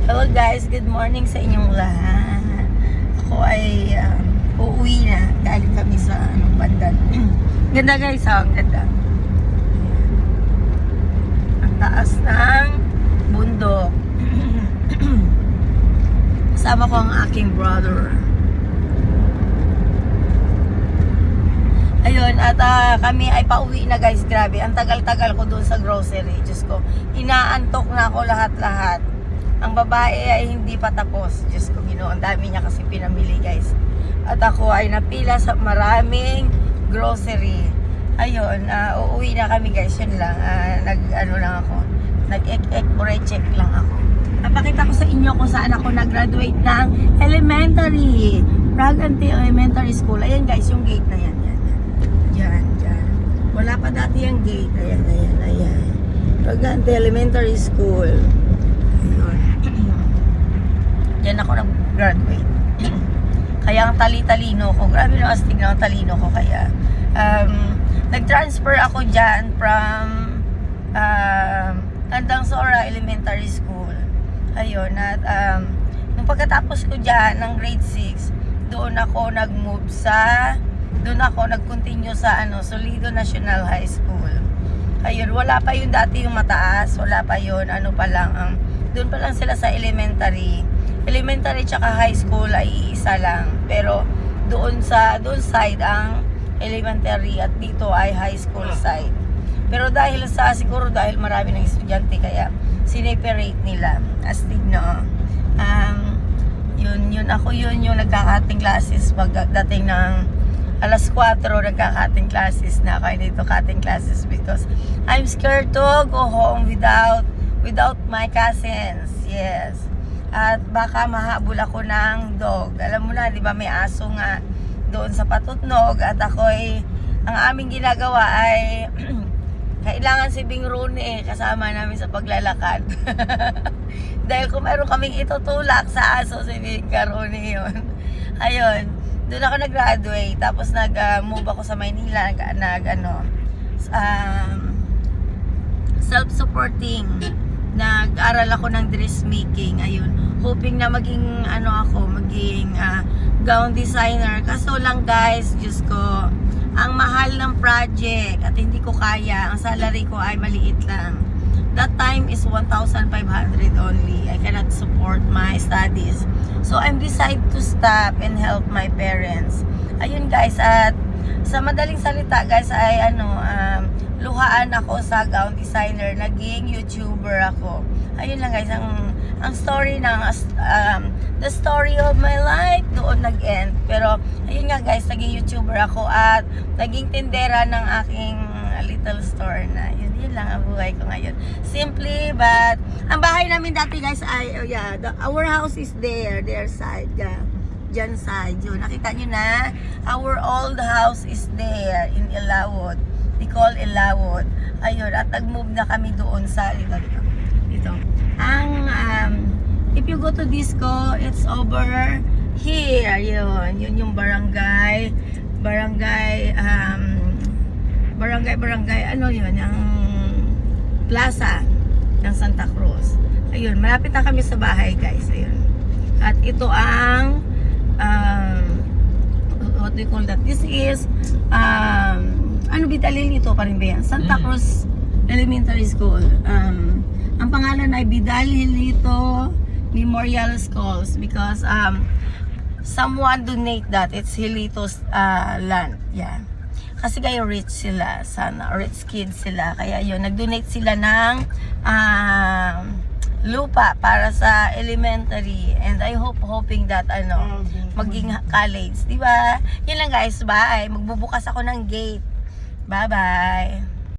Hello guys, good morning sa inyong lahat. Ako ay uuwi na. Galing kami sa banda. Ganda guys, ang ganda. Ang taas ng bundok. Kasama ko ang aking brother. Ayun, at kami ay pauwi na guys. Grabe, ang tagal-tagal ko doon sa grocery. Diyos ko, inaantok na ako lahat-lahat. Ang babae ay hindi pa tapos. Diyos ko, Ginoo, ang dami niya kasi pinamili guys. At ako ay napila sa maraming grocery. Ayun, uuwi na kami guys. Yun lang, nag-check lang ako. Napakita ko sa inyo kung saan ako nag-graduate ng elementary. Bragante Elementary School. Ayan guys, yung gate na yan. Yan. Wala pa dati yung gate. Ayan. Bragante Elementary School. Ayun. Diyan ako nag-graduate. Kaya ang tali-talino ko. Grabe na astig na ang talino ko. Kaya nag-transfer ako dyan from Andangsora Elementary School. Ayun. At nung pagkatapos ko dyan ng grade 6, doon ako nag-continue sa Solido National High School. Ayun, wala pa yun dati yung mataas, wala pa yun, doon pa lang sila sa elementary tsaka high school ay isa lang. Pero doon side ang elementary at dito ay high school side. Pero siguro dahil marami ng estudyante kaya sineparate nila. Astig na. Yun yung nagka-cutting classes pagdating ng alas 4, nagka-cutting classes na ako dito, cutting classes, because I'm scared to go home without my cousins. Yes. At baka mahabol ako ng dog. Alam mo na, di ba, may aso nga doon sa Patutnog at ang aming ginagawa ay kailangan si Bing Rooney kasama namin sa paglalakad. Dahil kung meron kaming itutulak sa aso, si Bing Rooney yun. Ayun. Doon ako nag-graduate, tapos nag-move ako sa Maynila, self-supporting. Nag-aral ako ng dressmaking, ayun. Hoping na maging gown designer. Kaso lang guys, Diyos ko, ang mahal ng project at hindi ko kaya. Ang salary ko ay maliit lang. That time is 1,500 only. I cannot support my studies. So, I'm decided to stop and help my parents. Ayun guys, at sa madaling salita guys, ay luhaan ako sa gown designer. Naging YouTuber ako. Ayun lang guys, ang story ng the story of my life doon nag-end. Pero, ayun nga guys, naging YouTuber ako at naging tindera ng aking little store na. Yun lang ang buhay ko ngayon. Simply, but ang bahay namin dati guys ay, our house is their side. Dyan side. Yun, nakita nyo na, our old house is there in Ilawod. We call Ilawod. Ayun, at nag-move na kami doon sa, dito. If you go to Disco, it's over here. Yun yung barangay, yung plaza ng Santa Cruz. Ayun, malapit na kami sa bahay guys. Ayun. At ito ang what do you call that? This is Bidalilito pa rin ba yan? Santa Cruz Elementary School. Ang pangalan ay Bidalilito Memorial Schools because someone donate that. It's Hilito's land. Yan. Kasi kayo rich sila, sana rich kids sila, kaya yun, nag-donate sila ng lupa para sa elementary, and I hoping that maging college, di ba? Yun lang guys, bye. Magbubukas ako ng gate. Bye bye.